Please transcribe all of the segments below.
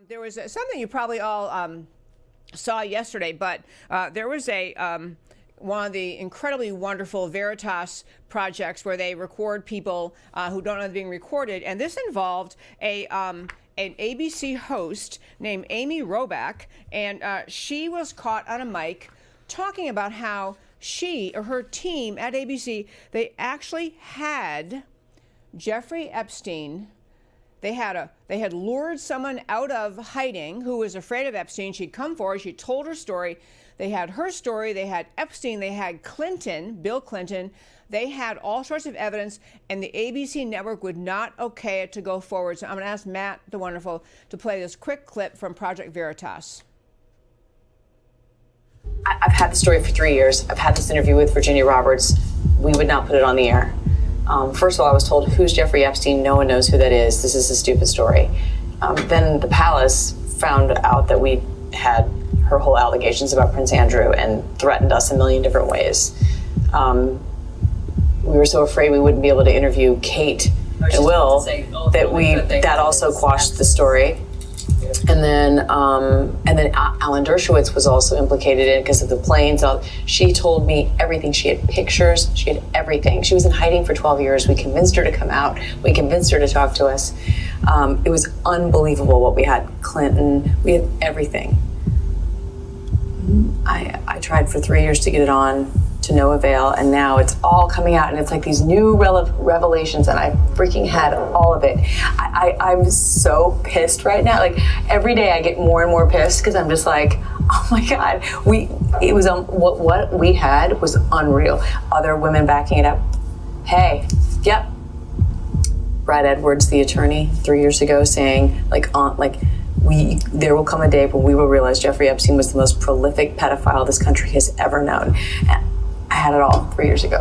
There was something you probably all saw yesterday, but there was one of the incredibly wonderful Veritas projects where they record people who don't know they're being recorded, and this involved an ABC host named Amy Robach, and she was caught on a mic talking about how she or her team at ABC, they actually had Jeffrey Epstein. They had lured someone out of hiding who was afraid of Epstein. She'd come forward. She told her story. They had her story. They had Epstein. They had Clinton, Bill Clinton. They had all sorts of evidence, and the ABC network would not okay it to go forward. So I'm going to ask Matt, the wonderful, to play this quick clip from Project Veritas. I've had the story for 3 years. I've had this interview with Virginia Roberts. We would not put it on the air. First of all, I was told, who's Jeffrey Epstein? No one knows who that is. This is a stupid story. Then the palace found out that we had her whole allegations about Prince Andrew and threatened us a million different ways. We were so afraid we wouldn't be able to interview Kate and Will that also quashed the story. And then Alan Dershowitz was also implicated in it because of the planes. She told me everything. She had pictures. She had everything. She was in hiding for 12 years. We convinced her to come out. We convinced her to talk to us. It was unbelievable what we had. Clinton. We had everything. I tried for 3 years to get it on, to no avail, and now it's all coming out, and it's like these new revelations, and I freaking had all of it. I'm so pissed right now. Like, every day I get more and more pissed because I'm just like, oh my God, what we had was unreal. Other women backing it up. Hey, yep. Brad Edwards, the attorney, 3 years ago, saying there will come a day when we will realize Jeffrey Epstein was the most prolific pedophile this country has ever known. And I had it all 3 years ago.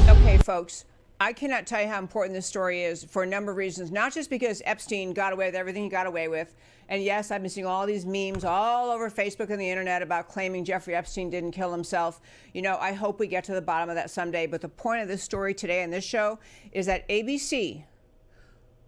Okay, folks, I cannot tell you how important this story is for a number of reasons, not just because Epstein got away with everything he got away with. And yes, I've been seeing all these memes all over Facebook and the internet about claiming Jeffrey Epstein didn't kill himself. You know, I hope we get to the bottom of that someday. But the point of this story today on this show is that ABC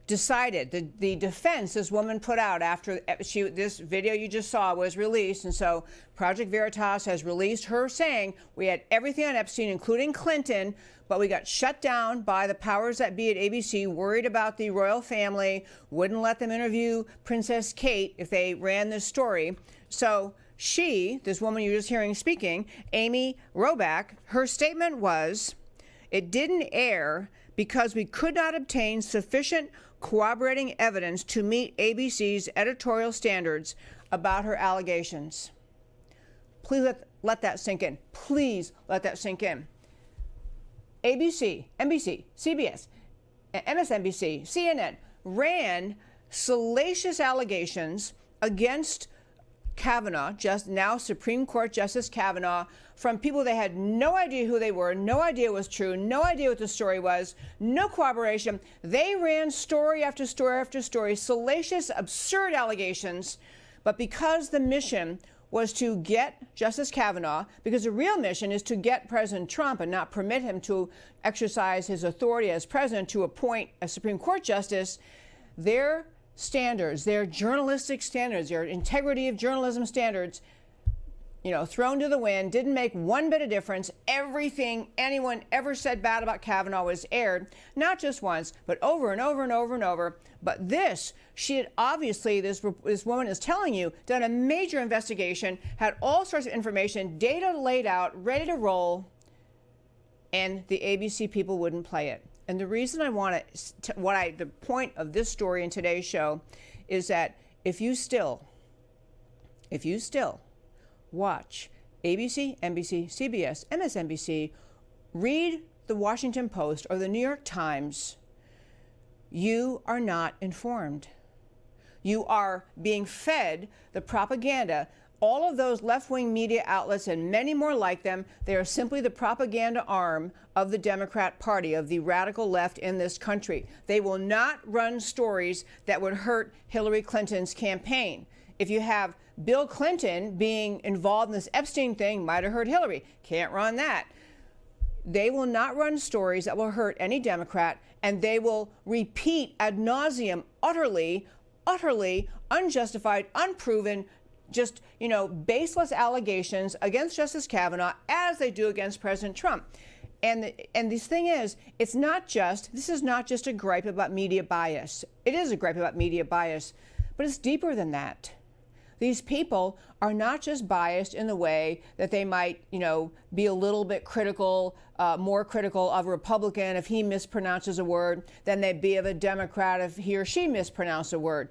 decided, the defense this woman put out after this video you just saw was released, and so Project Veritas has released her saying we had everything on Epstein, including Clinton, but we got shut down by the powers that be at ABC, worried about the royal family, wouldn't let them interview Princess Kate if they ran this story. So this woman you're just hearing speaking, Amy Robach, her statement was, it didn't air because we could not obtain sufficient corroborating evidence to meet ABC's editorial standards about her allegations. Please let that sink in. Please let that sink in. ABC, NBC, CBS, MSNBC, CNN ran salacious allegations against Kavanaugh, just now Supreme Court Justice Kavanaugh, from people they had no idea who they were, no idea it was true, no idea what the story was, no corroboration. They ran story after story after story, salacious, absurd allegations. But because the mission was to get Justice Kavanaugh, because the real mission is to get President Trump and not permit him to exercise his authority as president to appoint a Supreme Court justice, their standards, their journalistic standards, their integrity of journalism standards, thrown to the wind, didn't make one bit of difference. Everything anyone ever said bad about Kavanaugh was aired, not just once, but over and over and over and over. But she had obviously, this woman is telling you, done a major investigation, had all sorts of information, data laid out, ready to roll, and the ABC people wouldn't play it. And the reason I want the point of this story in today's show is that if you still watch ABC, NBC, CBS, MSNBC, read the Washington Post or the New York Times, you are not informed. You are being fed the propaganda. All of those left-wing media outlets and many more like them, they are simply the propaganda arm of the Democrat Party, of the radical left in this country. They will not run stories that would hurt Hillary Clinton's campaign. If you have Bill Clinton being involved in this Epstein thing, might have hurt Hillary. Can't run that. They will not run stories that will hurt any Democrat, and they will repeat ad nauseum utterly utterly unjustified, unproven, just, baseless allegations against Justice Kavanaugh as they do against President Trump. And this thing is, this is not just a gripe about media bias. It is a gripe about media bias, but it's deeper than that. These people are not just biased in the way that they might, be a little bit critical, more critical of a Republican if he mispronounces a word than they'd be of a Democrat if he or she mispronounced a word.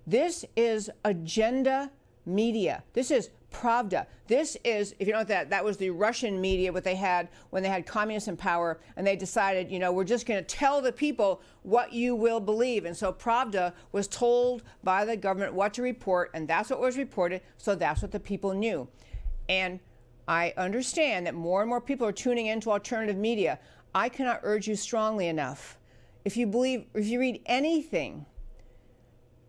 This is agenda media. This is Pravda. This is, if you know what that was the Russian media, what they had when they had communists in power, and they decided, we're just going to tell the people what you will believe. And so Pravda was told by the government what to report, and that's what was reported, so that's what the people knew. And I understand that more and more people are tuning into alternative media. I cannot urge you strongly enough. If you read anything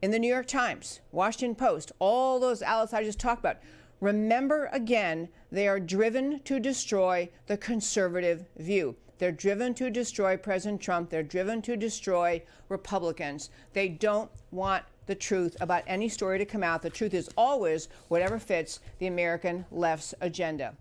in the New York Times, Washington Post, all those outlets I just talked about, remember again, they are driven to destroy the conservative view. They're driven to destroy President Trump. They're driven to destroy Republicans. They don't want the truth about any story to come out. The truth is always whatever fits the American left's agenda.